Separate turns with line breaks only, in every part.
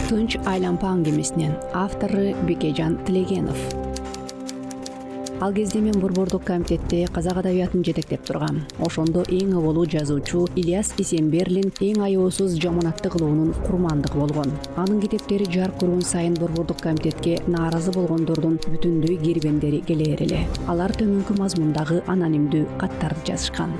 Тынч айлампа әңгемесінен авторы Бекежан Тилегенов. Ал кезде мен Борбордук комитетте казак адабиятын жетектеп тургам. Ошондо эң оболу жазуучу Ильяс Исенберлин эң аеосуз жаманатты кылуунун курмандыгы болгон. Анын китептери жарык көргөн сайын Борбордук комитетке нааразы болгондордун бүтүндөй кирбендери келер эле. Алар төмөнкү мазмундагы анонимдүү каттарды жазышкан.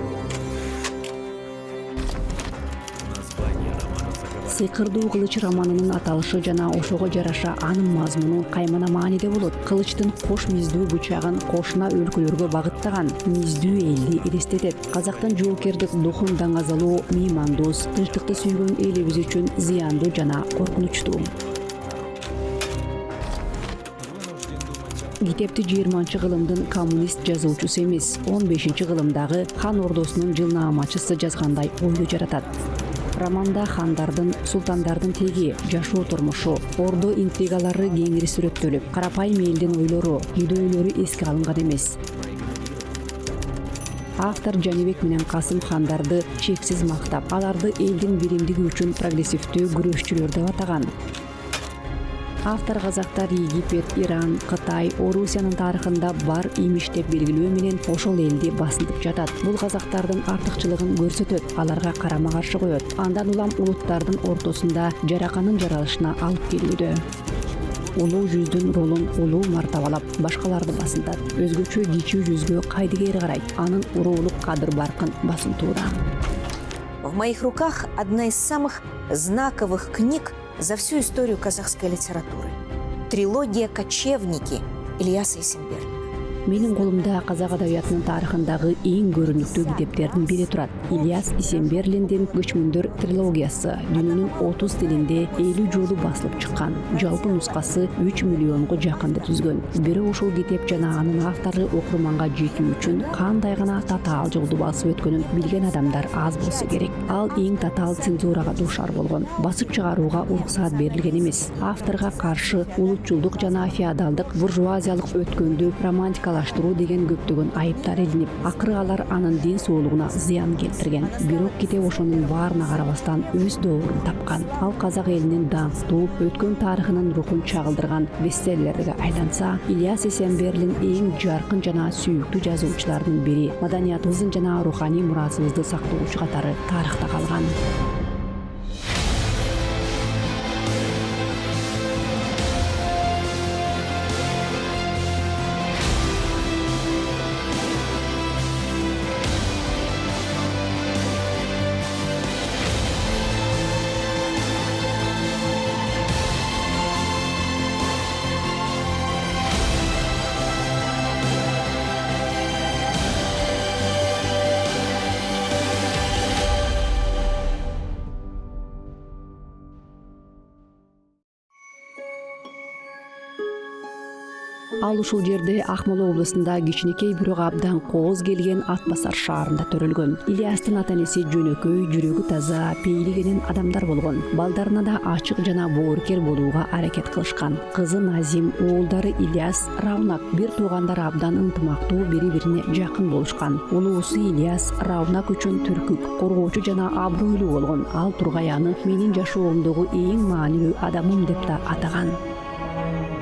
Сыйкырдуу кылыч романынын аталышы жана ошого жараша анын мазмуну каймана мааниде болот. Кылычтын кош миздүү бычагын кошуна өлкөлөргө багыттаган миздүү элди элестетет. Казактын жоокердик духун даңазалоо меймандоос, тынчтыкты сүйгөн элибиз үчүн зыяндуу жана коркунучтуу. Китепти 20-кылымдын коммунист жазуучусу эмес, 15-кылымдагы хан ордосунун жылнаамачысы жазгандай ойду жаратат. Романда хандардын, султандардын теги, жашоо турмушу, ордо интригалары кеңири сүрөттөлүп, карапайым элдин ойлору, идеялары эске алынган эмес. Автор Жанибек менен Касым хандарды чексиз мактап, аларды элдин биримдиги үчүн прогрессивдүү күрөшчүлөр деп атаган. Автор казактар Египет, Иран, Кытай, Орусиянын тарыхында бар имиш деп белгилөө менен ошол элди басынтып жатат. Бул казактардын артыкчылыгын көрсөтөт, аларга карама каршы коет. Андан улам улуттардын ортосунда жараканын жаралышына алып келүүдө. Улуу жүздүн ролун улуу мартабалап, башкаларды басынтат. Өзгөчө кичүү жүзгө кайдыгер карайт. Анын уруулук кадыр баркын басынтууда.
В моих руках одна из самых знаковых книг за всю историю казахской литературы. Трилогия «Кочевники» Ильяса Исенберлина.
Менин колумда казак адабиятынын тарыхындагы эң көрүнүктүү китептердин бири турат. Ильяс Исенберлиндин Көчмөндөр трилогиясы дүйнөнүн 30 тилинде 50 жолу басылып чыккан. Жалпы нускасы 3 миллионго жакынды түзгөн. Бирок ушул китеп жана анын автору окурманга жетүү үчүн кандай гана татаал жолду басып өткөнүн билген адамдар аз болсо керек. Ал эң татаал цензурага дуушар болгон. Басып чыгарууга уруксаат берилген эмес. Авторго каршы улутчулдук жана феодалдык буржуазиялык өткөндү романтикалаштыруу деген көптөгөн айыптар илинип, акыры алар анын ден соолугуна зыян келтирген. Бирок китеп ошонун баарына карабастан өз доорун тапкан. Ал казак элинин даңктуу өткөн тарыхынын рухун чагылдырган бестселлерге айланса, Ильяс Исенберлин эң жаркын жана сүйүктүү жазуучулардын бири, маданиятыбыздын жана руханий мурасыбызды сактоочу катары тарыхта калган. Ал ушул жерде Акмола облусунда кичинекей бирок абдан кооз келген Ат Басар шаарында төрөлгөн. Ильястын ата-энеси жөнөкөй, жүрөгү таза, пейилигенен адамдар болгон. Балдарына да ачык жана боорукер болууга аракет кылышкан. Кызы Назим, уулдары Ильяс, Равнак бир туугандар абдан ынтымактуу, бири-бирине жакын болушкан. Улуусу Ильяс Равнак үчүн түркүк, коргоочу жана абройлуу болгон. Ал Тургай аны менин жашоомдогу эң маанилүү адамым деп да атаган.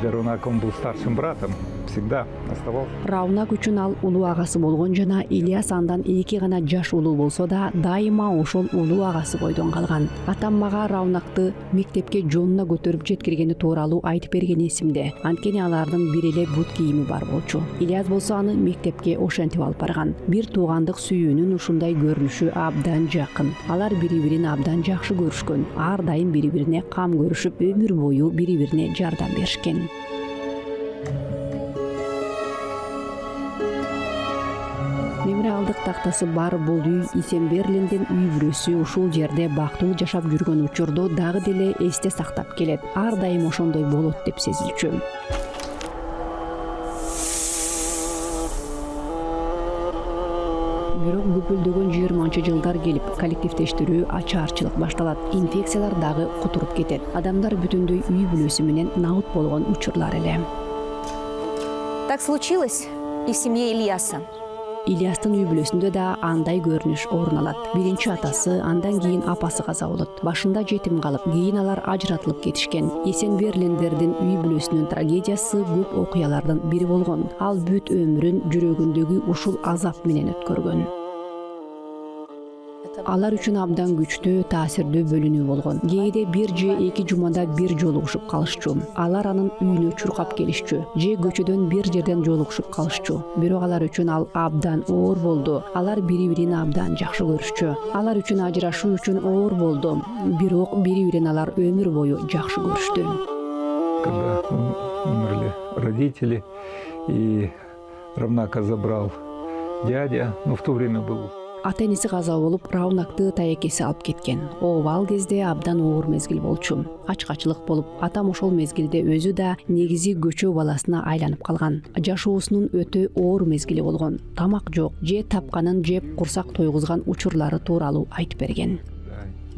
Равнак, он был старшим братом, всегда оставался.
Равнак үчүн ал улуу агасы болгон жана Ильяс андан 2 гана жаш улуу болсо да, дайыма ошол улуу агасы бойдон калган. Атам мага Равнакты мектепке жонуна көтөрүп жеткиргени тууралуу айтып берген эсимде. Анткени алардын бир эле бут кийими бар болчу. Ильяс болсо аны мектепке ошентип алып барган. Бир туугандык сүйүүнүн ушундай көрүнүшү абдан жакын. Алар бири-бирин абдан жакшы көрүшкөн. Ар дайым бири-бирине кам көрүшүп, өмүр бою бири-бирине жардам беришкен. Мемориалдык тактасы бар бул үй Исенберлиндин үй бүрөсү ушул жерде бактылуу жашап жүргөн учурду дагы деле эсте сактап келет. Ар дайым ошондой болот деп сезилчү. Бирок көпүлдөгөн 20-жылдар келип, коллективдештирүү, ачаарчылык башталат. Инфекциялар дагы кутуруп кетет. Адамдар бүтүндөй үй бүлөсү менен набыт болгон учурлар эле.
Так случилось и в семье Ильяса.
Ильястын үй бүлөсүндө да андай көрүнүш орун алат. Биринчи атасы, андан кийин апасы каза болот. Башында жетим калып, кийин алар ажыратылып кетишкен. Есенберлиндердин үй бүлөсүнүн трагедиясы көп окуялардын бири болгон. Ал бүт өмүрүн жүрөгүндөгү ушул азап менен өткөргөн. Алар үчүн абдан күчтүү, таасирдүү бөлүнүү болгон. Кээде бир же эки жумада бир жолугушуп калышчу. Алар анын үйүнө чуркап келишчү. Же көчөдөн бир жерден жолугушуп калышчу. Бирок алар үчүн ал абдан оор болду. Алар бири-бирин абдан жакшы көрүшчү. Алар үчүн ажырашуу үчүн оор болду. Бирок бири-бирин алар өмүр бою жакшы көрүштү.
Когда умерли родители и Равнака забрал дядя, в то время был.
Ата-энеси каза болуп, Равнакты таекеси алып кеткен. Ал кезде абдан оор мезгил болчу. Ачкачылык болуп, атам ошол мезгилде өзү да негизи көчө баласына айланып калган. Жашоосунун өтө оор мезгили болгон. Тамак жок, же тапканын жеп курсак тойгузган учурлары тууралуу айтып берген.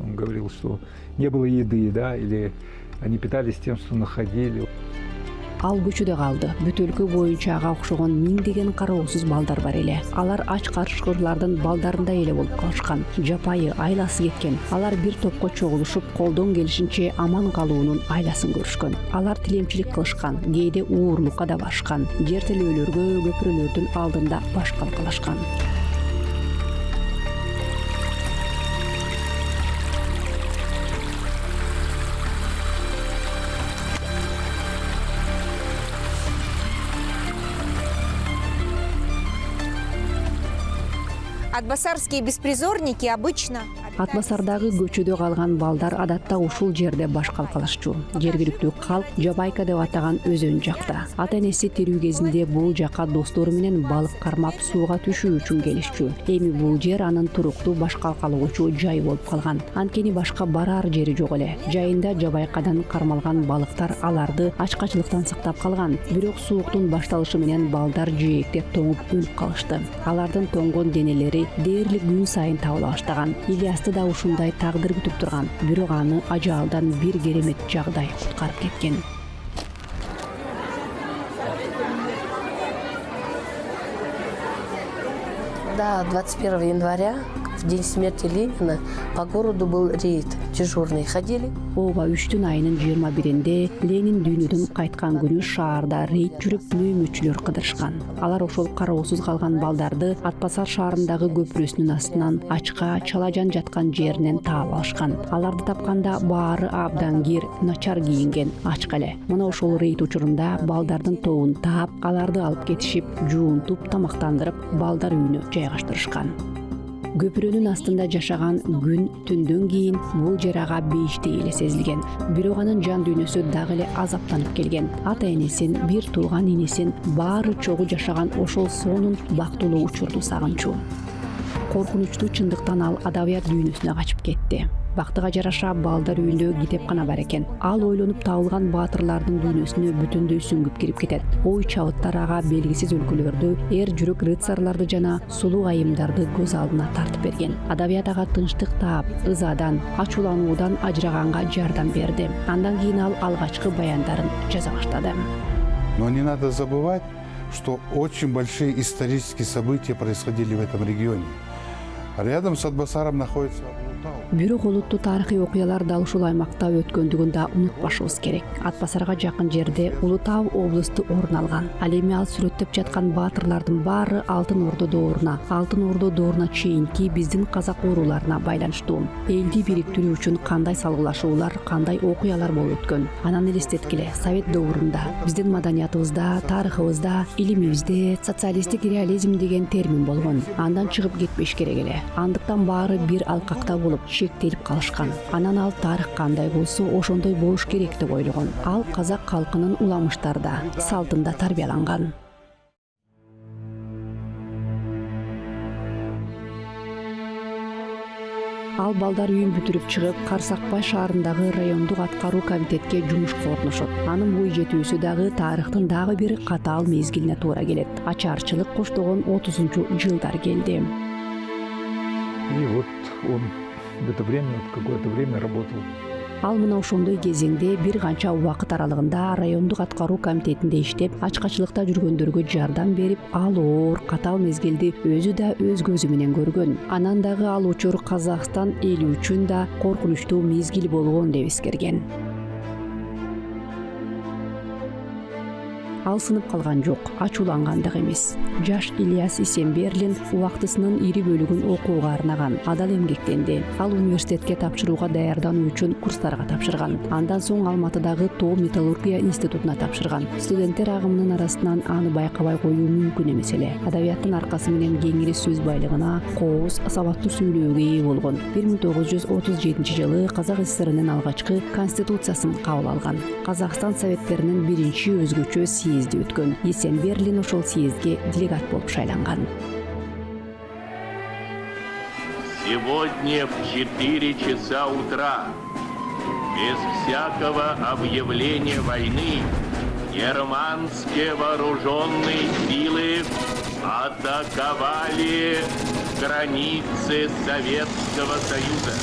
Он говорил, что не было еды, да, или они питались тем, что находили.
Ал көчөдө калды. Бүт өлкө боюнча ага окшогон миңдеген кароосуз балдар бар эле. Алар ач карышкырлардын балдарындай эле болуп калышкан. Жапайы, айласы кеткен. Алар бир топко чогулушуп, колдон келишинче аман калуунун айласын көрүшкөн. Алар тилемчилик кылышкан, кээде уурлукка да барышкан. Жер телөөлөргө, көпүрөлөрдүн алдында баш калкалашкан.
Атбасарские беспризорники обычно...
Атбасардагы көчөдө калган балдар адатта ушул жерде баш калкалашчу. Жергиликтүү калк Жабайка деп атаган өзөн жакта. Ата-энеси тирүү кезинде бул жака достору менен балык кармап сууга түшүү үчүн келишчү. Эми бул жер анын туруктуу баш калкалоочу жай болуп калган. Анткени башка барар жери жок эле. Жайында Жабайкадан кармалган балыктар аларды ачкачылыктан сактап калган. Бирок сууктун башталышы менен балдар жээктеп тоңуп өлүп калышты. Алардын тоңгон денелери дээрлик күн сайын табыла баштаган. Ильясты да ушундай тагдыр күтүп турган. Бирок аны ажалдан бир керемет жагдай куткарып кеткен.
Да, 21 января, в день смерти Ленина, по городу был рейд. Дежурные ходили.
Ооба 3 айынын 21-нде Ленин дүйнөдөн кайткан күнү шаарда рейд жүрүп нөөмөчүлөр кыдырышкан. Алар ошол кароосуз калган балдарды Атбасар шаарындагы көпүрөсүнүн астынан ачка чалажан жаткан жеринен таап алышкан. Аларды тапканда баары абдан кир, начар кийинген, ачка эле. Мына ошол рейд учурунда балдардын тобун таап, аларды алып кетишип, жуунтуп, тамактандырып, балдар үйүнө жайгаштырышкан. Көпүрөнүн астында жашаган күн түндөн кийин бул жер ага бейиштей эле сезилген. Бирок анын жан дүйнөсү дагы эле азаптанып келген. Ата-энесин, бир тууган энесин, баары чогуу жашаган ошол сонун бактылуу учурду сагынчу. Коркунучтуу чындыктан ал адабият дүйнөсүнө качып кетти. Бактыга жараша балдар үйүндө китепкана бар экен. Ал ойлонуп табылган баатырлардын дүйнөсүнө бүтүндөй сүңгүп кирип кетет. Ой чабыттар ага белгисиз өлкөлөрдү, эр жүрөк рыцарларды жана сулуу айымдарды көз алдына тартып берген. Адабият ага тынчтык таап, ызадан, ачуулануудан ажыраганга жардам берди. Андан кийин ал алгачкы баяндарын жаза баштады.
Но не надо забывать, что очень большие исторические события происходили в этом регионе. Рядом с Атбасаром находится Улутау.
Бирок олуттуу тарыхый окуялар дал ушул аймакта өткөндүгүн да унутпашыбыз керек. Атбасарга жакын жерде Улутау облусту орун алган. Ал эми ал сүрөттөп жаткан баатырлардын баары Алтын Ордо дооруна чейинки биздин казак урууларына байланыштуу. Элди бириктирүү үчүн кандай салгылашуулар, кандай окуялар болуп өткөн. Анан элестеткиле, Совет доорунда биздин маданиятыбызда, тарыхыбызда, илимибизде социалисттик реализм деген термин болгон. Андан чыгып кетпеш керек эле. Андыктан баары бир алкакта болуп шектелип калышкан. Анан ал тарых кандай болсо ошондой болуш керек деп ойлогон. Ал казак калкынын уламыштарда, салтында тарбияланган. Ал балдар үйүн бүтүрүп чыгып, Карсакбай шаарындагы райондук аткаруу комитетке жумушка орношот. Анын бой жетүүсү дагы тарыхтын дагы бир катаал мезгилине туура келет. Ачарчылык коштогон 30-жылдар келди.
И вот он в это время, какое-то время работал
Ал мына ошондой кезеңде бир канча убакыт аралыгында райондук аткаруу комитетинде иштеп, ачкачылыкта жүргөндөргө жардам берип, ал оор, катаал мезгилди өзү да өз көзү менен көргөн. Анан дагы ал учур Казакстан эли үчүн да коркунучтуу мезгил болгон деп эскерген. Ал сынып калган жок, ачуулангандык эмес. Жаш Ильяс Исемберлин убактысынын ири бөлүгүн окууга арнаган, адал эмгектенди. Ал университетке тапшырууга даярдануу үчүн курстарга тапшырган. Андан соң Алматыдагы Тоо металлургия институтуна тапшырган. Студенттер агымынын арасынан аны байкабай коюу мүмкүн эмес эле. Адабияттын аркасы менен кеңири сөз байлыгына, кооз, сабаттуу сүйлөөгө ээ болгон. 1937 Казак ССРнин алгачкы конституциясын кабыл алган. Казакстан советтеринин биринчи өзгөчө съезди өткөн. Исемберлин ошол съездге делегат болуп шайланган.
Сегодня в 4 часа утра, без всякого объявления войны, германские вооруженные силы атаковали границы Советского Союза.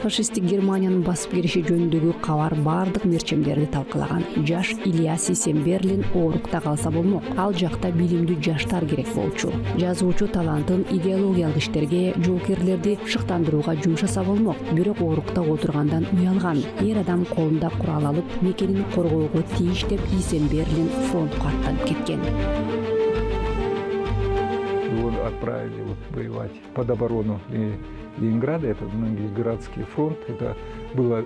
Фашисттик Германиянын басып кириши жөнүндөгү кабар бардык мерчемдерди талкалаган. Жаш Ильяс Исемберлин оорукта калса болмок. Ал жакта билимдүү жаштар керек болчу. Жазуучу талантын идеологиялык иштерге, жоокерлерди шыктандырууга жумшаса болмок. Бирок оорукта отургандан уялган. Эр адам колунда курал алып, мекенин коргоого тийиш деп Исемберлин фронтко аттанып кеткен.
Его отправили воевать под оборону Ленинграда, это Ленинградский фронт, это было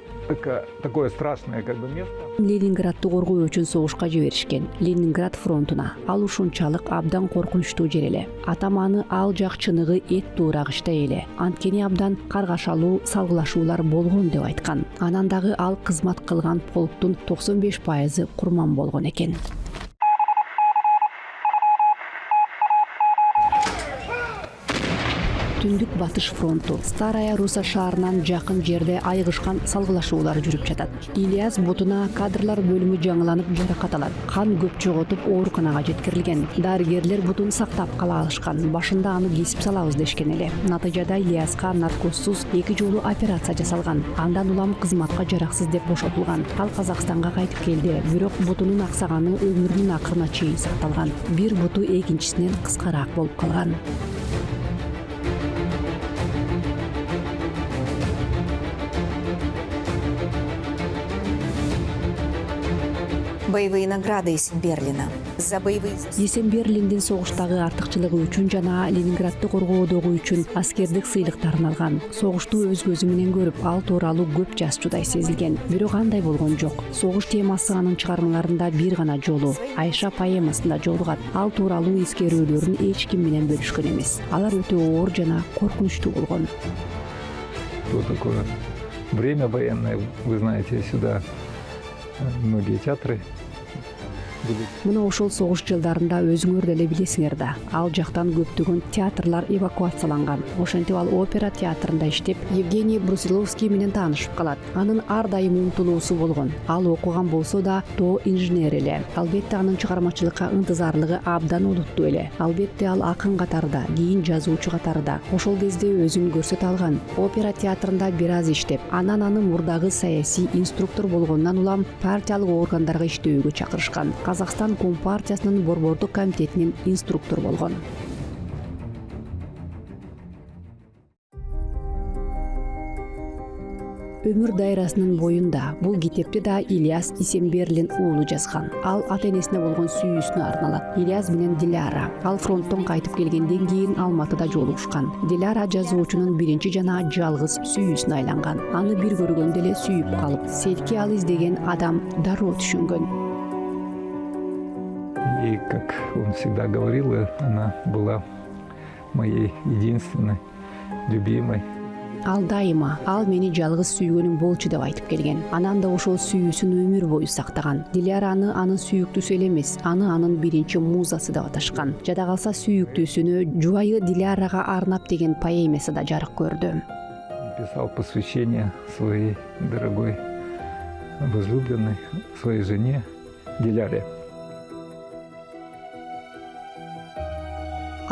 такое страшное место.
Ленинградты коргоо үчүн согушка жиберишкен, Ленинград фронтуна. Ал ушунчалык абдан коркунучтуу жер эле. Атам аны ал жак чыныгы эт туурагычтай эле. Анткени абдан каргашалуу, салгылашуулар болгон деп айткан. Анан дагы ал кызмат кылган полктун 95% курман болгон экен. Түндүк батыш фронту Старая Руса шаарынан жакын жерде айгышкан салгылашуулар жүрүп жатат. Ильяс бутуна кадрлар бөлүмү жаңыланып жаракат алат. Кан көп жоготуп ооруканага жеткирилген. Дарыгерлер бутун сактап кала алышкан. Башында аны кесип салабыз дешкен эле. Натыйжада Ильяска наркозсуз 2 жолу операция жасалган. Андан улам кызматка жараксыз деп бошотулган. Ал Казакстанга кайтып келди. Бирок бутунун аксаганы өмүрүнүн акырына чейин сакталган. Бир буту экинчисинен кыскараак болуп калган.
Боевые награды Исемберлина. За боевые заслуги.
Исемберлиндин согуштагы артыкчылыгы үчүн жана Ленинградты коргоодогу үчүн аскердик сыйлыктарын алган. Согушту өз көзү менен көрүп, ал тууралуу көп жазчудай сезилген. Бирок андай болгон жок. Согуш темасы анын чыгармаларында бир гана жолу, Айша поэмасында жолугат. Ал тууралуу эскерүүлөрүн эч ким менен бөлүшкөн эмес. Алар өтө оор жана коркунучтуу болгон.
То такое время военное, вы знаете, сюда многие театры.
Мына ошол согуш жылдарында өзүңөр деле билесиңер да, ал жактан көптөгөн театрлар эвакуацияланган. Ошентип ал опера театрында иштеп, Евгений Брусиловский менен таанышып калат. Анын ар дайым умтулуусу болгон. Ал окуган болсо да Тоо инженер эле. Албетте анын чыгармачылыкка ынтызарлыгы абдан олуттуу эле. Албетте ал акын катарда, кийин жазуучу катарда ошол кезде өзүн көрсөтө алган. Опера театрында бир аз иштеп, анан аны мурдагы саясий инструктор болгондон улам партиялык органдарга иштөөгө чакырышкан. Казакстан Компартиясынын борбордук комитетинин инструктор болгон. Өмүр дайрасынын боюнда бул китепти да Ильяс Исемберлин уулу жазган. Ал ата-энесине болгон сүйүүсүнө арналат. Ильяс менен Диляра ал фронттон кайтып келгенден кийин Алматыда жолугушкан. Диляра жазуучунун биринчи жана жалгыз сүйүүсүнө айланган. Аны бир көргөндө эле сүйүп калып, селки ал издеген адам дароо түшүнгөн.
И, как он всегда говорил, она была моей единственной, любимой.
Ал дайыма, ал мени жалгыз сүйгөнүм болчу деп айтып келген. Анан да ошол сүйүүсүн өмүр бою сактаган. Диляраны анын сүйүктүүсү эле эмес, анын биринчи музасы деп аташкан. Жада калса сүйүктүүсүнө жубайы Дилярага арнап деген поэмасы да жарык көрдү.
Писал посвящение своей дорогой возлюбленной, своей жене Диляре.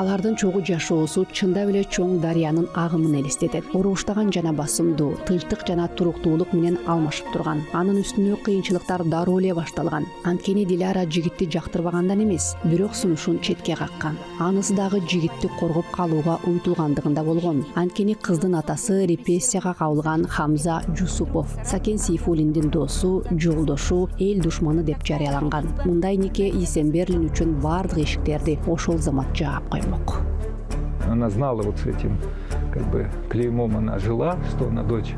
Алардын чогуу жашоосу чындап эле чоң дарыянын агымын элестетет. Уруштаган жана басымдуу, тынчтык жана туруктуулук менен алмашып турган. Анын үстүнө кыйынчылыктар дароо эле башталган. Анткени Диляра жигитти жактырбагандан эмес, бирок сунушун четке каккан. Анысы дагы жигитти коргоп калууга умтулгандыгында болгон. Анткени кыздын атасы репрессияга кабылган Хамза Жусупов, Сакен Сейфуллиндин досу, жолдошу, эл душманы деп жарыяланган. Мындай нике Есенберлин үчүн бардык эшиктерди ошол замат жаап коймок.
Она знала вот с этим клеймом она жила, что она дочь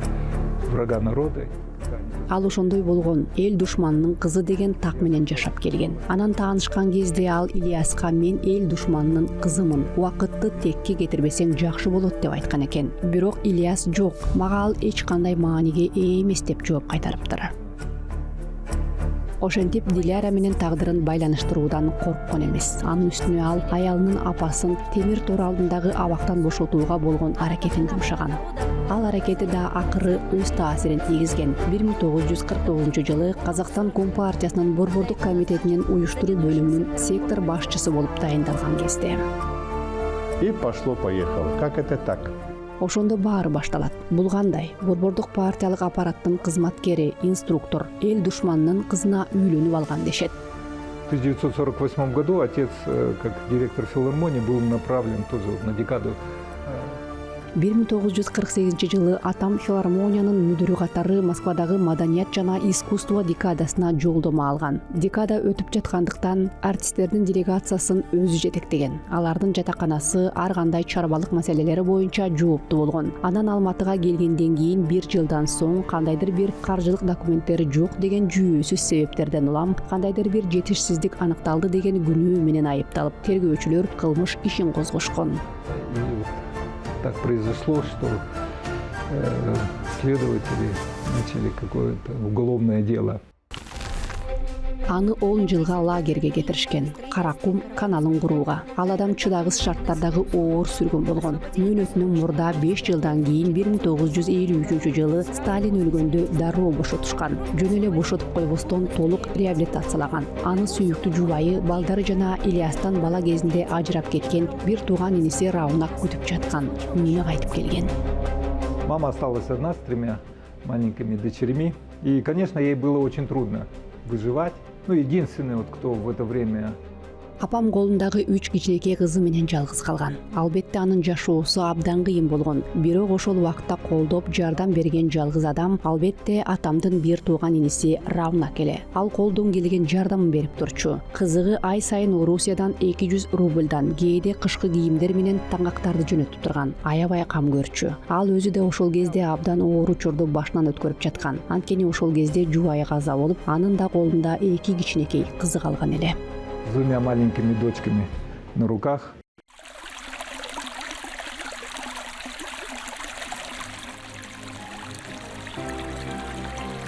врага народа.
Ал ошондой болгон, эл душманынын кызы деген так менен жашап келген. Анан таанышкан кезде ал Ильяска мен эл душманынын кызымын, убакытты текке кетирбесең жакшы болот деп айткан экен. Бирок Ильяс жок, мага ал эч кандай мааниге ээ эмес деп жооп кайтарыптыр. Ошентип Диляра менен тагдырын байланыштыруудан корккон эмес. Анын үстүнө ал аялынын апасын темир тор алдындагы абактан бошотууга болгон аракетин жумшаган. Ал аракети да акыры өз таасирин тийгизген. 1949-жылы Казакстан Компартиясынын Борбордук комитетинин уюштуруу бөлүмүнүн сектор башчысы болуп дайындалган кезде.
И пошло-поехало. Как это так?
Ошондо баары башталат. Бул кандай? Борбордук партиялык аппараттын кызматкери, инструктор, эл душманынын кызына үйлөнүп алган дешет.
В 1948 году отец, как директор филармонии, был направлен тоже на декаду.
1948-жылы атам филармониянын мүдүрү катары Москвадагы маданият жана искусство декадасына жолдомо алган. Декада өтүп жаткандыктан артисттердин делегациясын өзү жетектеген. Алардын жатаканасы ар кандай чарбалык маселелери боюнча жооптуу болгон. Анан Алматыга келгенден кийин 1 жылдан соң кандайдыр бир каржылык документтери жок деген жүйөөсүз себептерден улам кандайдыр бир жетишсиздик аныкталды деген күнөө менен айыпталып, тергөөчүлөр кылмыш ишин козгошкон.
Так произошло, что следователи начали какое-то уголовное дело.
Аны 10 жылга лагерге кетиришкен. Каракум каналын курууга. Ал адам чыдагыс шарттардагы оор сүргөн болгон. Мөөнөтүнөн мурда 5 жылдан кийин 1953-жылы Сталин өлгөндө дароо бошотушкан. Жөн эле бошотуп койбостон толук реабилитациялаган. Аны сүйүктүү жубайы, балдары жана Ильястан бала кезинде ажырап кеткен бир тууган иниси Раунак күтүп жаткан. Үйүнө кайтып келген.
Мама осталась одна с 3 маленькими дочерьми. И, конечно, ей было очень трудно выживать. Единственный, кто в это время...
Апам колундагы 3 кичинекей кызы менен жалгыз калган. Албетте анын жашоосу абдан кыйын болгон. Бирок ошол убакытта колдоп, жардам берген жалгыз адам албетте атамдын бир тууган иниси Раунак эле. Ал колдон келген жардамын берип турчу. Кызыгы ай сайын Орусиядан 200 рубльдан кээде кышкы кийимдер менен таңактарды жөнөтүп турган. Аябай кам көрчү. Ал өзү да ошол кезде абдан оор учурду башынан өткөрүп жаткан. Анткени ошол кезде жубайы каза болуп, анын да колунда 2 кичинекей кызы калган эле.
С 2 маленькими дочками на руках.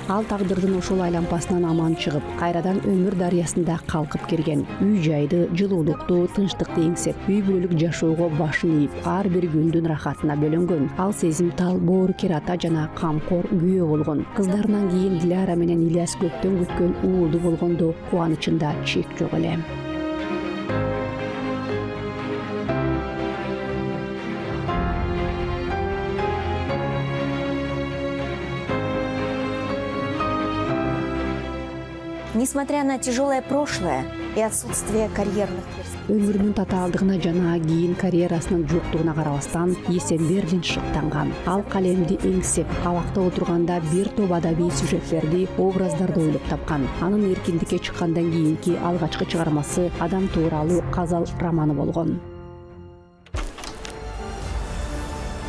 Ал тагдырдын ошол айлампасынан аман чыгып, кайрадан өмүр дарыясында калкып келген. Үй жайды, жылуулукту, тынчтыкты эңсеп, үй бүлөлүк жашоого башын ийип, ар бир күндүн рахатына бөлөнгөн. Ал сезимтал, боорукер ата жана камкор күйөө болгон. Кыздарынан кийин Диляра менен Ильяс көптөн күткөн уулду болгондо кубанычында чек жок эле.
Несмотря на тяжелое прошлое и отсутствие карьерных перспектив,
Өмүрүнүн татаалдыгына жана кийин карьерасынын жоктугуна карабастан Есенберлин шыктанган. Ал калемди эңсеп, абакта отурганда бир топ адабий сюжеттерди, образдарды ойлоп тапкан. Анын эркиндикке чыккандан кийинки алгачкы чыгармасы Адам тууралуу Казал романы болгон.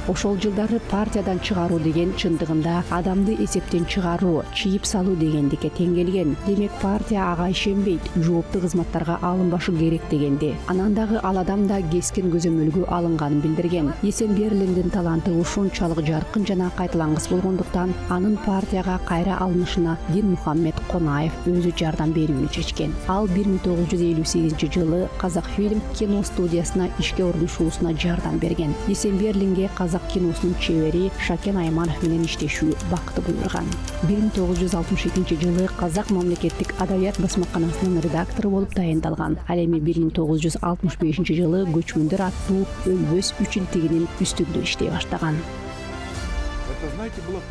Ошол жылдары партиядан чыгаруу деген чындыгында адамды эсептен чыгаруу, чийип салуу дегендикке тең келген. Демек партия ага ишенбейт, жооптуу кызматтарга алынбашы керек дегенди. Анан дагы ал адам да кескен көзөмөлгө алынганын билдирген. Есенберлиндин таланты ушунчалык жаркын жана кайталангыс болгондуктан анын партияга кайра алынышына Динмухаммед Конаев өзү жардам берүүнү чечкен. Ал 1958-жылы Казакфильм кино студиясына ишке орношуусуна жардам берген. Есенберлинге казак киносунун чебери Шакен Айманов менен иштешүү бакыты буйрган. 1962 жылы Казак мамлекеттик адабият басмаканасынын редактору болуп дайындалган. Ал эми 1965 жылы Көчмөндөр аттуу өлбөс үчилтигинин үстүндө иштей баштаган.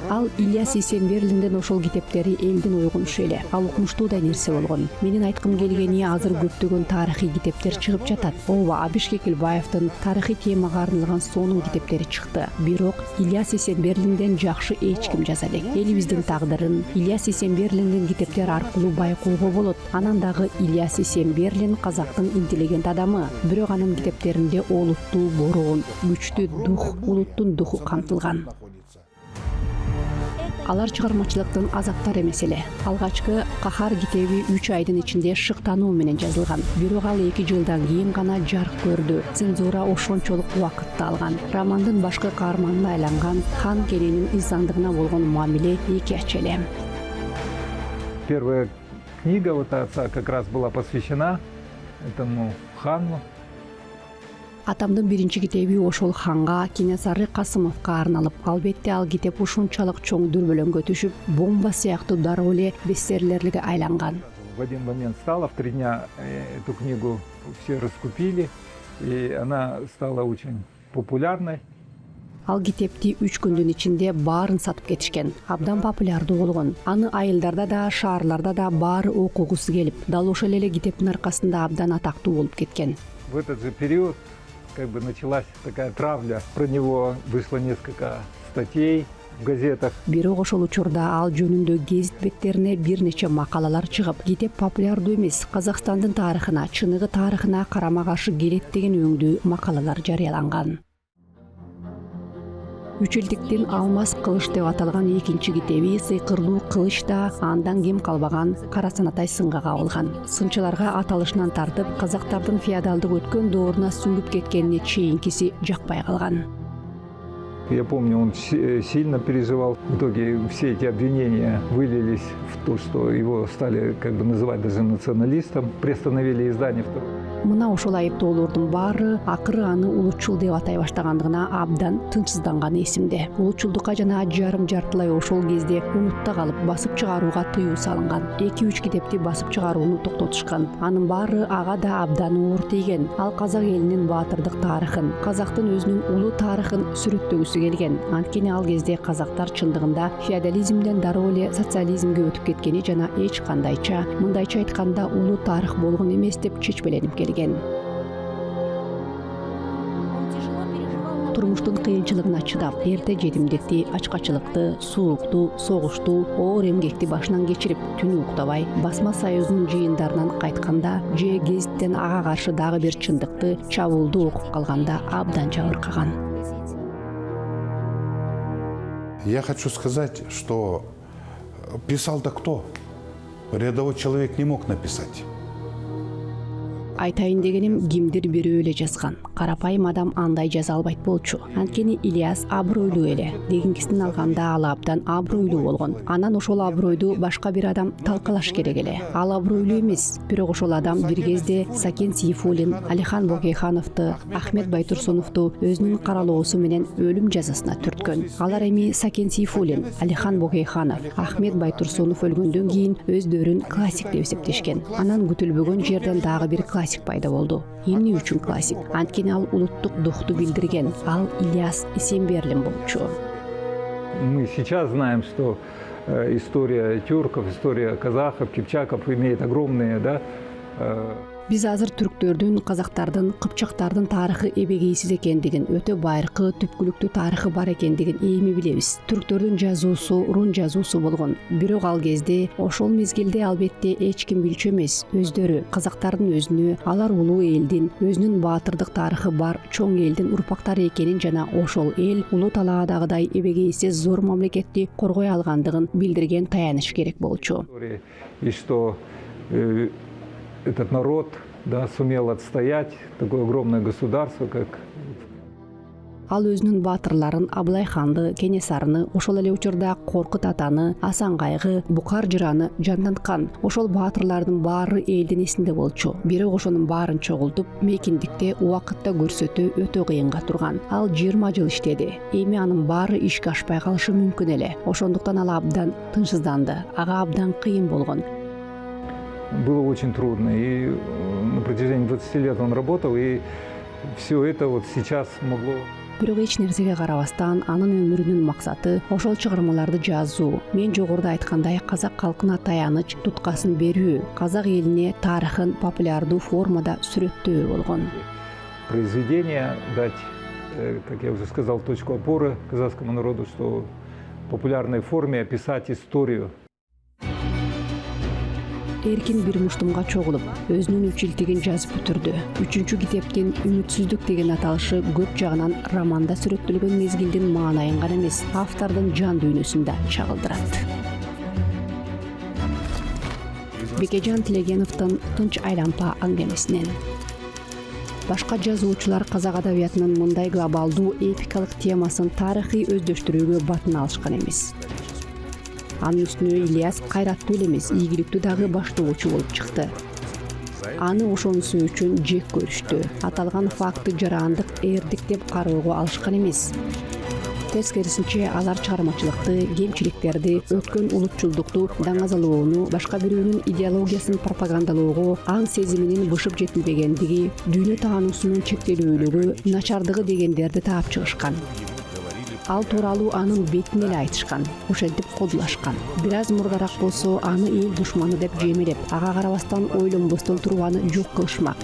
Ал Ильяс Есенберлинден ошол китептери элдин ойгонушу эле. Ал укмуштуу да нерсе болгон. Менин айткым келгени азыр көптөгөн тарыхый китептер чыгып жатат. Ооба, Абиш Кекилбаевдин тарыхый темага арналган сонун китептери чыкты. Бирок Ильяс Есенберлинден жакшы эч ким жаза элек. Элибиздин тагдырын Ильяс Есенберлиндин китептери аркылуу байкоого болот. Анан дагы Ильяс Есенберлин казактын интеллигент адамы. Бирок анын китептеринде олуттуу бороон, күчтүү дух, улуттун духу камтылган. Алар чыгармачылыктын азаптары эмес эле. Алгачкы Кахар китеби 3 айдын ичинде шыктануу менен жазылган. Бирок ал 2 жылдан кийин гана жарык көрдү. Цензура ошончолук убакытты алган. Романдын башкы каарманына айланган хан Керейнин издандыгына болгон мамиле экияча эле.
Первая книга вот отца как раз была посвящена этому хану.
Атамдын биринчи китеби ошол ханга Кенесары Касымовго арналып, албетте ал китеп ушунчалык чоң дүрбөлөңгө түшүп, бомба сыяктуу дароо эле бестселлерлерге айланган.
В один момент стало, в 3 дня эту книгу все раскупили, и она стала очень популярной.
Ал китепти 3 күндүн ичинде баарын сатып кетишкен. Абдан популярдуу болгон. Аны айылдарда да, шаарларда да баары окугусу келип, дал ошол эле китептин аркасында абдан атактуу болуп кеткен.
В этот же период как бы началась такая травля. Про него вышло несколько статей в газетах.
Бирок ошол учурда ал жөнүндө гезит беттерине бир нече макалалар чыгып, китеп популярдуу эмес, Казакстандын тарыхына, чыныгы тарыхына карама-каршы келет деген өңдүү макалалар жарыяланган. Үчилтиктин Алмаз кылыч деп аталган экинчи китеби Сыйкырлуу кылыч да андан кем калбаган Кара Санатай сынга кабылган. Сынчыларга аталышынан тартып, казактардын феодалдык өткөн дооруна сүңгүп кеткенине чейинкиси жакпай калган.
Я помню, он сильно переживал. В итоге все эти обвинения вылились в то, что его стали как бы называть даже националистом, приостановили издание второго.
Мына ошол айыптоолордун баары акыры аны улутчул деп атай баштагандыгына абдан тынчсызданганы эсимде. Улутчулдукка жана жарым-жартылай ошол кезде унутта калып басып чыгарууга тыюу салынган. 2-3 китепти басып чыгарууну токтотушкан. Анын баары ага да абдан оор тийген. Ал казак элинин баатырдык тарыхын, казактын өзүнүн улуу тарыхын сүрөттөгүсү келген. Анткени ал кезде казактар чындыгында феодализмден дароо эле социализмге өтүп кеткени жана эч кандайча, мындайча айтканда улуу тарых болгон эмес деп чечпеленип келген. Турмуштун кыйынчылыгына чыдап, эрте жетимдикти, ачкачылыкты, суукту, согушту, оор эмгекти башынан кечирип, түнү уктабай, басма союзунун жыйындарынан кайтканда, же гезиттен ага каршы дагы бир чындыкты, чабуулду окуп калганда абдан жабыркаган.
Я хочу сказать, что писал-то кто? Рядовой человек не мог написать.
Айтайын дегеним кимдир бирөө эле жазган. Карапайым адам андай жаза албайт болчу. Анткени Ильяс абройлуу эле. Дегенкисин алганда ал абдан абройлуу болгон. Анан ошол абройду башка бир адам талкалаш керек эле. Ал абройлуу эмес, бирок ошол адам бир кезде Сакен Сейфуллин, Алихан Бөкейхановду, Ахмет Байтурсуновду өзүнүн каралоосу менен өлүм жазасына түрткөн. Алар эми Сакен Сейфуллин, Алихан Бөкейханов, Ахмет Байтурсунов өлгөндөн кийин өздөрүн классик деп эсептешкен. Анан күтүлбөгөн жерден дагы бир классик пайда болду. Эмне үчүн классик? Анткени ал улуттук духту билдирген. Ал Ильяс Есенберлин болчу.
Мы сейчас знаем, что история тюрков, история казахов, кипчаков имеет огромные,
Биз азыр түрктөрдүн, казактардын, кыпчактардын тарыхы эбегейсиз экендигин, өтө байыркы, түпкүлүктүү тарыхы бар экендигин эми билебиз. Түрктөрдүн жазуусу, рун жазуусу болгон. Бирок ал кезде, ошол мезгилде албетте эч ким билчү эмес. Өздөрү, казактардын өзүнө, алар улуу элдин, өзүнүн баатырдык тарыхы бар чоң элдин урпактары экенин жана ошол эл улуу талаадагыдай эбегейсиз зор мамлекетти коргой алгандыгын билдирген таяныш керек болчу.
И что этот народ сумел отстоять такое огромное государство, как
Ал өзүнүн баатырларын Абылай ханды, Кенесарыны, ошол эле учурда Коркут атаны, Асан Кайгы, Букар жыраны жанданткан. Ошол баатырлардын баары элдин эсинде болчу. Бирок ошонун баарын чогултуп, мейкиндикте убакытта көрсөтүү өтө кыйынга турган. Ал 20 жыл иштеди. Эми анын баары ишке ашпай калышы мүмкүн эле. Ошондуктан ал абдан тынчсызданды. Ага абдан кыйын болгон.
Было очень трудно. И на протяжении 20 лет он работал, и все это вот сейчас могло...
Бирок эч нерсеге карабастан анын өмүрүнүн максаты ошол чыгармаларды жазуу. Мен жогоруда айткандай казак калкына таяныч, туткасын берүү, казак элине тарыхын популярдуу формада сүрөттөө болгон.
Произведение дать, как я уже сказал, точку опоры казахскому народу, что в популярной форме описать историю.
Эркин бир муштумга чогулуп, өзүнүн үчилтигин жазып бүтүрдү. 3-чү китептин «Үмүтсүздүк» деген аталышы көп жагынан романда сүрөттөлгөн мезгилдин маанайын гана эмес, автордун жан дүйнөсүн да чагылдырат. Бекежан Тилегеновдун «Тынч айлампа» аңгемесинен. Башка жазуучулар казак адабиятынын мындай глобалдуу эпикалык темасын тарыхый өздөштүрүүгө батын алышкан эмес. Анын үстүнө Ильяс кайраттуу эле эмес, ийгиликтүү дагы баштоочу болуп чыкты. Аны ошонусу үчүн жек көрүштү. Аталган факты жарандык, эрдик деп кароого алышкан эмес. Тескерисинче алар чыгармачылыкты, кемчиликтерди, өткөн улутчулдукту даңазалоону, башка бирөөнүн идеологиясын пропагандалоого, аң сезиминин бышып жетилбегендиги, дүйнө таануусунун чектелүүлүгү, начардыгы дегендерди таап чыгышкан. Ал тууралуу анын бетин эле айтышкан, ошентип кодулашкан. Бир аз мурдараак болсо аны эл душманы деп жемелеп, ага карабастан ойлонбостон туруп аны жок кылышмак.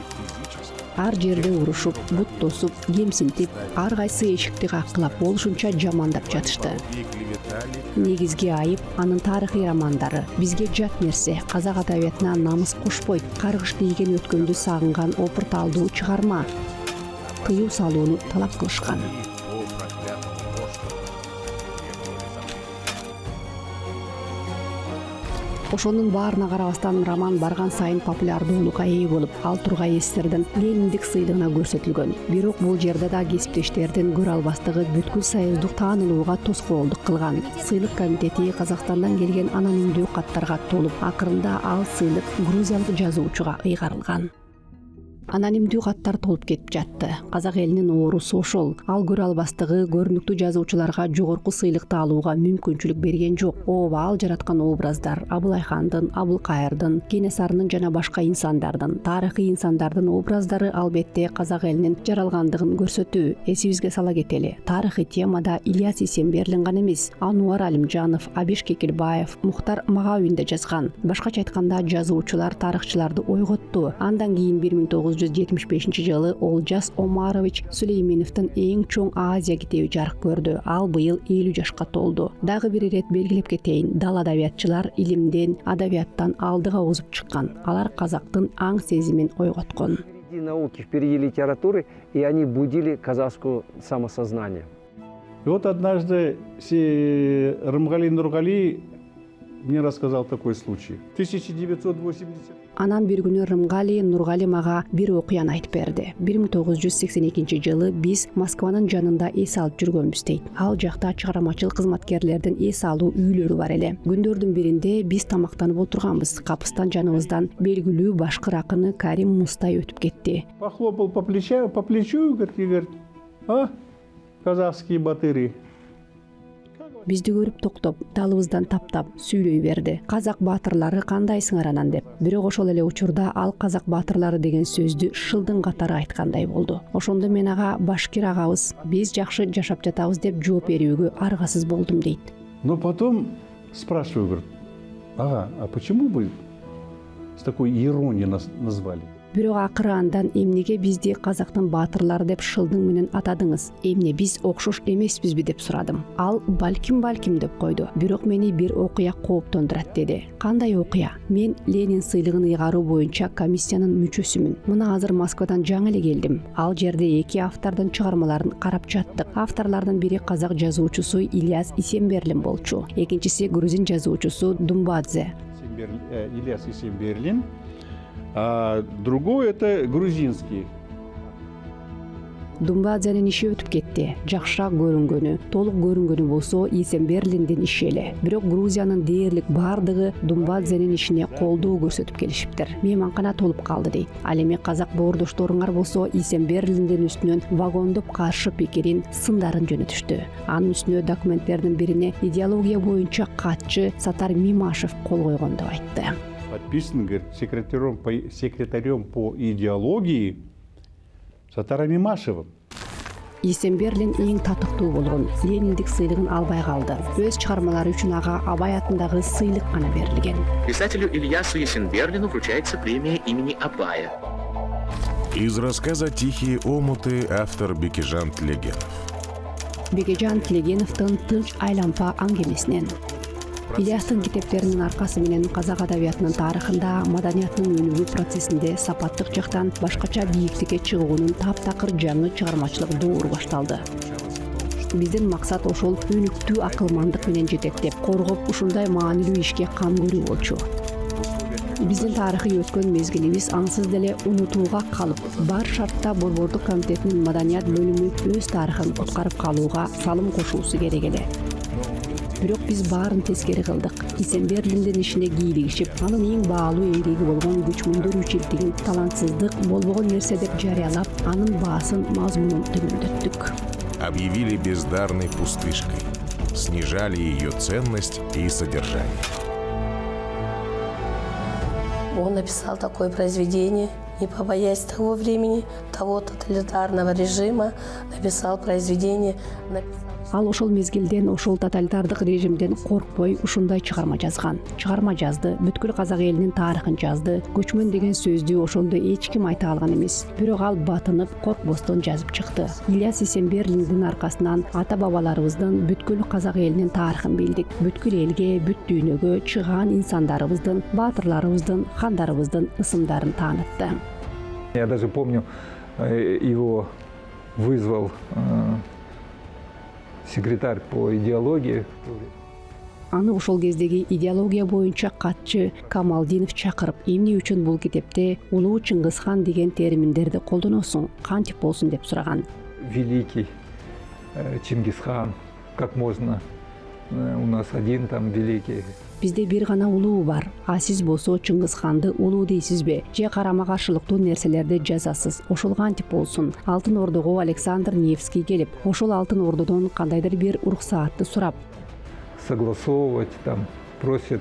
Ар жерде урушуп, бут тосуп, кемсинтип, ар кайсы эшикти каккылап, болушунча жамандап жатышты. Негизги айып анын тарыхый романдары. Бизге жат нерсе, казак адабиятына намыс кошпойт, каргыш тийген өткөндү сагынган опурталдуу чыгарма. Тыюу салууну талап кылышкан. Ошонун баарына карабастан роман барган сайын популярдуулукка ээ болуп, ал Тургай эстердин Лениндик сыйлыгына көрсөтүлгөн. Бирок бул жерде да кесиптештердин көрө албастыгы бүткүл союздук таанылууга тоскоолдук кылган. Сыйлык комитети Казакстандан келген анонимдүү каттарга толуп, акырында ал сыйлык грузиялык жазуучуга ыйгарылган. Анонимдүү каттар толуп кетип жатты. Казак элинин оорусу ошол. Ал көрө албастыгы көрүнүктүү жазуучуларга жогорку сыйлыкты алууга мүмкүнчүлүк берген жок. Ооба, ал жараткан образдар Абылай хандын, Абылкайырдын, Кенесарынын жана башка инсандардын, тарыхый инсандардын образдары албетте казак элинин жаралгандыгын көрсөтүү. Эсибизге сала кетели. Тарыхый темада Ильяс Исемберлин гана эмес, Ануар Алимжанов, Абиш Кекилбаев, Мухтар Магауин да жазган. Башкача айтканда, жазуучулар тарыхчыларды ойготту. Андан кийин 1975 жылы Олжас Омарович Сүлейменовдун эң чоң Азия китеби жарык көрдү. Ал быйыл 50 жашка толду. Дагы бир ирет белгилеп кетейин. Дал адабиятчылар илимден, адабияттан алдыга озуп чыккан. Алар казактын аң сезимин ойготкон.
Впереди науки, впереди литературы, и они будили казахское самосознание.
И вот однажды Рымгали Нургали мне рассказал такой случай. 1980...
Анан бир күнү Рымгали Нургали мага бир окуяны айтып берди. 1982 жылы биз Москванын жанында эс алып жүргөнбүз дейт. Ал жакта чыгармачылык кызматкерлердин эс алуу үйлөрү бар эле. Күндөрдүн биринде биз тамактанып отурганбыз. Капыстан жаныбыздан белгилүү башкыр акыны Карим Мустай өтүп кетти.
Похлопал по плечу, говорит, а, казахские батыри.
Бизди көрүп токтоп, далыбыздан таптап сүйлөй берди. Казак баатырлары кандайсыңар анан деп. Бирок ошол эле учурда ал казак баатырлары деген сөздү шылдың катары айткандай болду. Ошондо мен ага башкир агабыз, биз жакшы жашап жатабыз деп жооп берүүгө аргасыз болдум дейт.
Но потом спрашиваю, говорит, ага, а почему вы с такой иронией нас назвали?
Бирок акыры андан эмнеге бизди казактын баатырлары деп шылдың менен атадыңыз? Эмне биз окшош эмеспизби деп сурадым. Ал балким деп койду. Бирок мени бир окуя кооптондурат деди. Кандай окуя? Мен Ленин сыйлыгын ыйгаруу боюнча комиссиянын мүчөсүмүн. Мына азыр Москвадан жаңы эле келдим. Ал жерде эки автордун чыгармаларын карап жаттык. Авторлордун бири казак жазуучусу Ильяс Исемберлин болчу. Экинчиси грузин жазуучусу Думбадзе.
Ильяс Исемберлин. А другой это грузинский.
Думбадзянын иши өтүп кетти. Жакшыраак көрүнгөнү, толук көрүнгөнү болсо Исенберлиндин иши эле. Бирок Грузиянын дээрлик бардыгы Думбадзянын ишине колдоо көрсөтүп келишиптир. Мейманкана толуп калды дейт. Ал эми казак боордошторуңар болсо Исенберлиндин үстүнөн вагондоп каршы пикирин, сындарын жөнөтүштү. Анын үстүнө документтердин бирине идеология боюнча катчы Сатар Мимашев кол койгон деп айтты.
Подписан, говорит, секретарем по идеологии Сатаром Мимашевым.
Исенберлин эң татыктуу болгон Лениндик сыйлыгын албай калды. Өз чыгармалары үчүн ага Абай атындагы сыйлык гана берилген.
Писателю Ильясу Есенберлину вручается премия имени Абая.
Из рассказа «Тихие омуты» автор Бекежан Тлегенов.
Бекежан Тлегеновдун «Тынч айланпа» аңгемесинен. Ильястын китептеринин аркасы менен казак адабиятынын тарыхында маданиятынын өнүгүү процессинде сапаттык жактан башкача бийиктикке чыгуунун таптакыр жаңы чыгармачылык доору башталды. Биздин максат ошол өнүктүү акылмандык менен жетектеп, коргоп ушундай маанилүү ишке кам көрүү болчу. Биздин тарыхый өткөн мезгилибиз ансыз деле унутууга калып, бар шартта Борбордук комитетинин маданият бөлүмү өз тарыхын куткарып калууга салым кошуусу керек эле. Бирок биз баарын тескери кылдык. Исенберлиндин ишине кийлигишип, анын эң баалуу эмгеги болгон күчмүндүрүүчүлүктүн талантсыздык болбогон нерсе деп жарыялап, анын баасын, мазмунун төмөндөттүк.
Объявили бездарной пустышкой. Снижали ее ценность и содержание.
Он написал такое произведение, не побоясь того времени, того тоталитарного режима, написал произведение,
Ал ошол мезгилден, ошол тоталитардык режимден коркпой ушундай чыгарма жазган. Чыгарма жазды, бүткүл казак элинин тарыхын жазды. Көчмөн деген сөздү ошондо эч ким айта алган эмес. Бирок ал батынып, коркпостон жазып чыкты. Ильяс Исенберлиндин аркасынан ата бабаларыбыздын бүткүл казак элинин тарыхын билдик. Бүткүл элге, бүт дүйнөгө чыгаан инсандарыбыздын, баатырларыбыздын, хандарыбыздын ысымдарын таанытты.
Я даже помню, его вызвал секретарь по идеологии.
Аны ошол кездеги идеология боюнча катчы Камалдинов чакырып, эмне үчүн бул китепте улуу Чыңгызхан деген терминдерди колдоносуң, кантип болсун деп сураган.
Великий Чингисхан, как можно, у нас один там великий.
Бизде бир гана улуу бар. А сиз болсо Чыңгызханды улуу дейсизби? Же карама каршылыктуу нерселерди жазасыз. Ошол кантип болсун? Алтын Ордого Александр Невский келип, ошол Алтын Ордодон кандайдыр бир уруксаатты сурап,
согласовывать, там, просит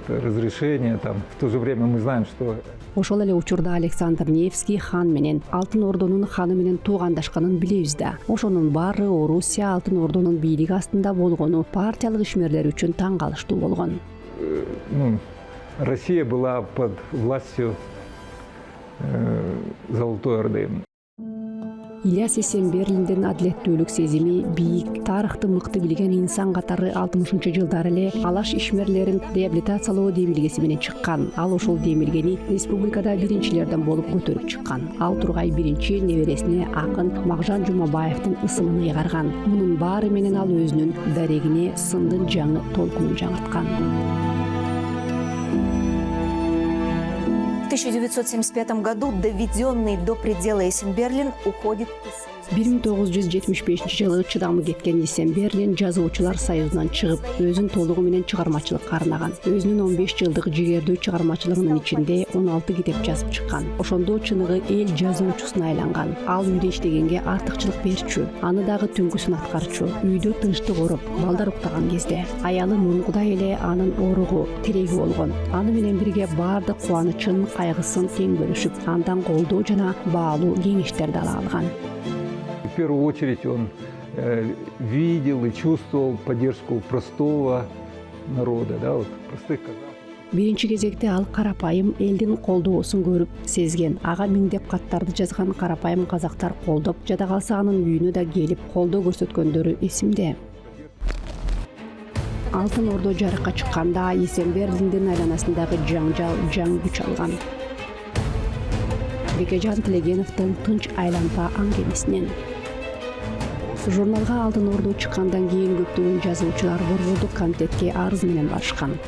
разрешение. Там. В то же время мы знаем, что...
Ошол эле учурда Александр Невский хан менен Алтын Ордонун ханы менен туугандашканын билебиз да. Ошонун баары Орусия Алтын Ордонун бийлиги астында болгону партиялык ишмерлер үчүн таң калыштуу болгон.
Россия была под властью Золотой Орды.
Ильяс Исенберлиндин адилеттүүлүк сезими бийик, тарыхты мыкты билген инсан катары 60-жылдары эле алаш ишмерлерин реабилитациялоо демилгеси менен чыккан. Ал ошол демилгени республикада биринчилерден болуп көтөрүп чыккан. Ал тургай биринчи небересине акын Магжан Жумабаевдин ысымын ыйгарган. Мунун баары менен ал өзүнүн дарегине сындын жаңы толкунун жаңырткан.
В 1975 году доведенный до предела Исенберлин уходит из Союза.
1975 жылы чыдамы кеткен Исенберлин жазуучулар союзунан чыгып, өзүн толугу менен чыгармачылыкка арнаган. Өзүнүн 15 жылдык жигердүү чыгармачылыгынын ичинде 16 китеп жазып чыккан. Ошондо чыныгы эл жазуучусуна айланган. Ал үйдө иштегенге артыкчылык берчү, аны дагы түнкүсүн аткарчу. Үйдө тынчтык уруп, балдар уктаган кезде аялы мурункудай эле анын оругу, тиреги болгон. Аны менен бирге баардык кубанычын, кайгысын тең бөлүшүп, андан колдоо жана баалуу кеңештерди ала алган.
В первую очередь он видел и чувствовал поддержку простого народа, да, вот простых казаков.
Биринчи кезекте ал карапайым элдин колдоосун көрүп, сезген. Ага миңдеп каттарды жазган карапайым казактар колдоп, жада калса анын үйүнө да келип колдоо көрсөткөндөрү эсимде. Алтын Ордо жарыкка чыкканда Исенберлиндин айланасындагы жаңжал жаңы күч алган. Бекежан Тлегеновдун «Тынч айланпа» аңгемесинен. Журналга Алтын Ордо чыккандан кийин көптөгөн жазуучулар Борбордук комитетке арыз менен барышкан.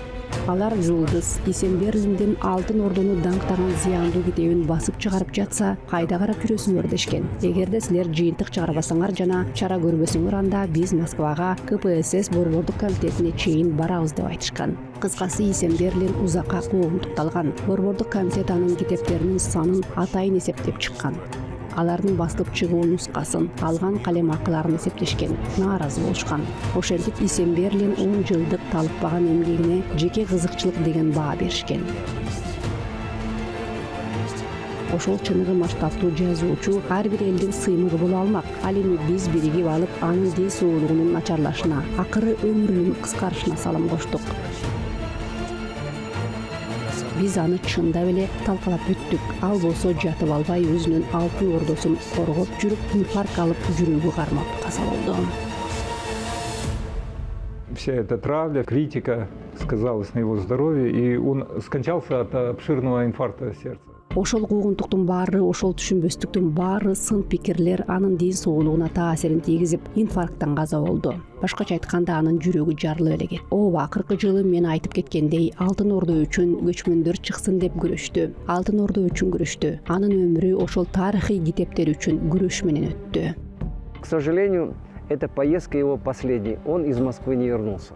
Алар Жулдыз Исемберлиндин Алтын Ордону даңктаган зыяндуу китебин басып чыгарып жатса, кайда карап жүрөсүңөр дешкен. Эгерде силер жыйынтык чыгарбасаңар жана чара көрбөсөңөр, анда биз Москвага КПСС борбордук комитетине чейин барабыз деп айтышкан. Кыскасы Исемберлин узакка куугунтукталган. Борбордук комитет анын китептеринин санын атайын эсептеп чыккан. Алардын басылып чыгуу нускасын, алган калем акыларын эсептешкен, нааразы болушкан. Ошентип Исемберлин 10 жылдык талыкпаган эмгегине жеке кызыкчылык деген баа беришкен. Ошол чыныгы масштабтуу жазуучу ар бир элдин сыймыгы боло алмак. Ал эми биз биригип алып, анын ден соолугунун начарлашына, акыры өмүрүнүн кыскарышына салым коштук. Биз аны чындап эле талкалап бүттүк. Ал болсо жатып албай өзүнүн Алтын Ордосун коргоп жүрүп, инфаркт алып жүрөгү кармап каза болду.
Вся эта травля, критика сказалась на его здоровье, и он скончался от обширного инфаркта сердца.
Ошол куугунтуктун баары, ошол түшүнбөстүктүн баары сын пикирлер анын ден соолугуна таасирин тийгизип, инфаркттан каза болду. Башкача айтканда анын жүрөгү жарылып эле кетти. Ооба, акыркы жылы мен айтып кеткендей, Алтын Ордо үчүн көчмөндөр чыксын деп күрөштү. Алтын Ордо үчүн күрөштү. Анын өмүрү ошол тарыхый китептер үчүн күрөш менен өттү.
К сожалению, эта поездка его последняя. Он из Москвы не вернулся.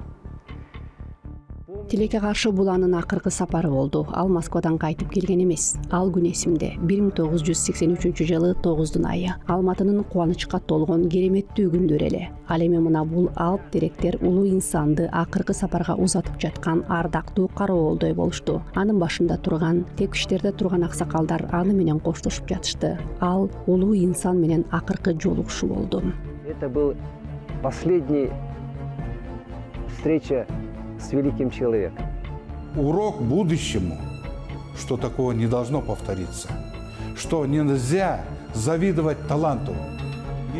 Тилекке каршы бул анын акыркы сапары болду. Ал Москвадан кайтып келген эмес. Ал күн эсимде. 1983-жылы 9 айы. Алматынын кубанычка толгон кереметтүү күндөр эле. Ал эми мына бул алып деректер улуу инсанды акыркы сапарга узатып жаткан ардактуу кароолдой болушту. Анын башында турган, тепкичтерде турган аксакалдар аны менен коштошуп жатышты. Ал улуу инсан менен акыркы жолугушуу болду.
Это был последний встреча с великим человеком.
Урок будущему, что такого не должно повториться, что нельзя завидовать таланту.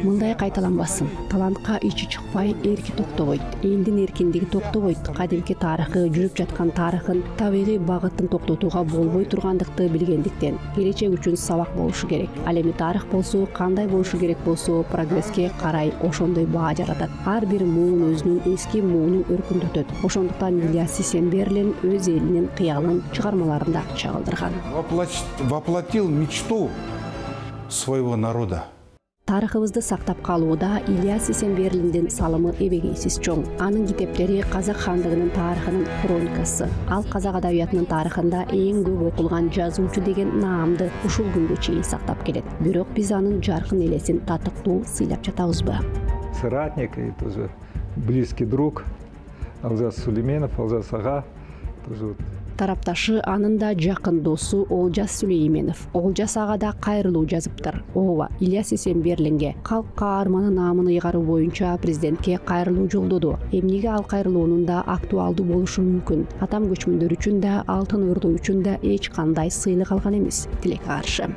Мындай кайталанбасын. Талантка ичи чыкпай, эрки токтобойт. Элдин эркиндиги токтобойт. Кадимки тарыхы, жүрүп жаткан тарыхын, табигый багытын токтотууга болбой тургандыкты билгендиктен, келечек үчүн сабак болушу керек. Ал эми тарых болсо, кандай болушу керек болсо, прогресске карай ошондой баа жаратат. Ар бир муун өзүнүн эски муунун өркүндөтөт. Ошондуктан Ильяс Исемберлин өз элинин кыялын чыгармаларында чагылдырган.
Воплотил мечту своего народа.
Тарыхыбызды сактап калууда Ильяс Исемберлиндин салымы эбегейсиз чоң. Анын китептери Казак хандыгынын тарыхынын хроникасы. Ал казак адабиятынын тарыхында эң көп окулган жазуучу деген наамды ушул күнгө чейин сактап келет. Бирок биз анын жаркын элесин татыктуу сыйлап жатабызбы?
Соратник и тоже близкий друг Алжас Сулейменов, Алжас ага. Тоже
Тарапташы анын да жакын досу Олжас Сүлейменов. Олжас ага да кайрылуу жазыптыр. Ооба, Ильяс Исемберлинге калк каарманы наамын ыйгаруу боюнча президентке кайрылуу жолдоду. Эмнеге ал кайрылуунун да актуалдуу болушу мүмкүн. Атам көчмөндөр үчүн да, Алтын Ордо үчүн да эч кандай сыйлык алган эмес. Тилекке каршы.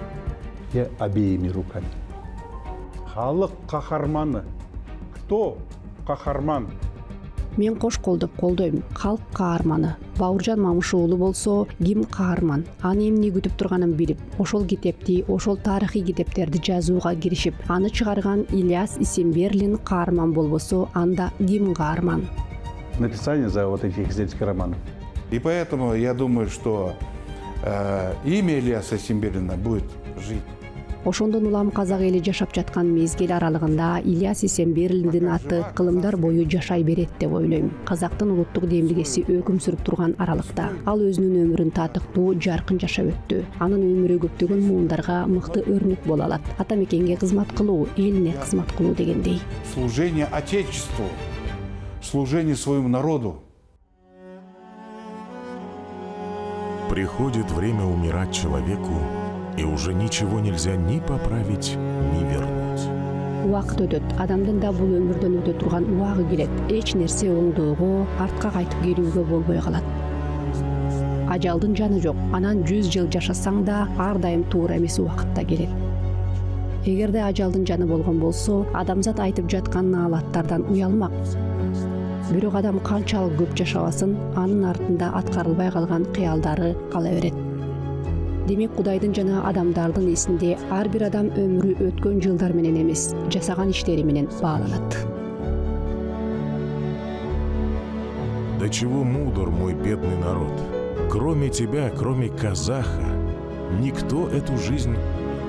Я обеими руками. Халық кахарманы. Кто кахарман?
Мен кош колдоп колдойм. Калк каарманы. Бауыржан Мамышуулу болсо ким каарман? Аны эмне күтүп турганын билип, ошол китепти, ошол тарыхый китептерди жазууга киришип, аны чыгарган Ильяс Исемберлин каарман болбосо, анда ким каарман?
Написание за вот этих издательских романов.
И поэтому я думаю, что имя Ильяса Исемберлина будет жить.
Ошондон улам казак эли жашап жаткан мезгил аралыгында Ильяс Исемберлиндин аты кылымдар бою жашай берет деп ойлойм. Казактын улуттук демилгеси өкүм сүрүп турган аралыкта ал өзүнүн өмүрүн татыктуу, жаркын жашап өттү. Анын өмүрү көптөгөн муундарга мыкты өрнөк боло алат. Ата мекенге кызмат кылуу, элине кызмат кылуу дегендей.
Служение Отечеству, служение своему народу.
Приходит время умирать человеку, и уже ничего нельзя ни поправить, ни вернуть.
Убакыт өтөт. Адамдын да бул өмүрдөн өтө турган убагы келет. Эч нерсе оңдоого, артка кайтып келүүгө болбой калат. Ажалдын жаны жок. Анан 100 жыл жашасаң да ар дайым туура эмес убакытта келет. Эгерде ажалдын жаны болгон болсо, адамзат айтып жаткан наалаттардан уялмак. Бирок адам канчалык көп жашабасын, анын артында аткарылбай калган кыялдары кала берет. Демек Кудайдын жана адамдардын эсинде ар бир адам өмүрү өткөн жылдар менен эмес, жасаган иштери менен бааланат.
до чего мудр мой бедный народ. Кроме тебя, кроме казаха, никто эту жизнь...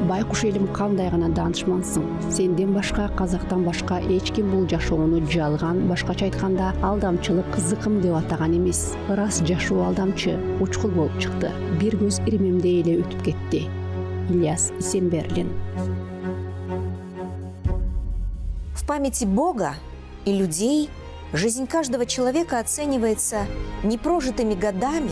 Байкуш элим кандай гана данышмансың. Сенден башка, казактан башка эч ким бул жашоону жалган, башкача айтканда алдамчылык зыкым деп атаган эмес. Ырас жашоо алдамчы, учкул болуп чыкты. Бир көз иримемде эле өтүп кетти. Ильяс Исенберлин.
В памяти Бога и людей жизнь каждого человека оценивается не прожитыми годами,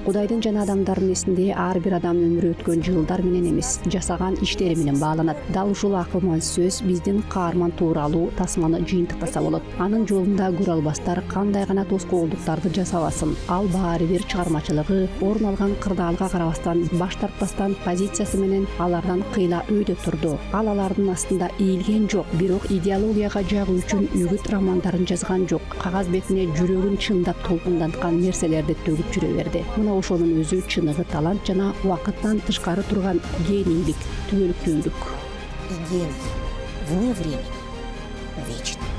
Кудайдын жана адамдардын эсинде ар бир адам өмүрү өткөн жылдар менен эмес, жасаган иштери менен бааланат. Дал ушул акылман сөз биздин каарман тууралуу тасманы жыйынтыктаса болот. Анын жолунда көрө албастар кандай гана тоскоолдуктарды жасабасын, ал баары бир чыгармачылыгы, орун алган кырдаалга карабастан, баш тартпастан позициясы менен алардан кыйла өйдө турду. Ал алардын астында ийилген жок, бирок идеологияга жагуу үчүн үгүт романдарын жазган жок. Кагаз бетине жүрөгүн чындап толкунданткан нерселерди төгүп жүрө берди. Ошонун өзү чыныгы талант жана убакыттан тышкары турган генийлик, түгөлүктүүлүк.
И гений вне времени вечный.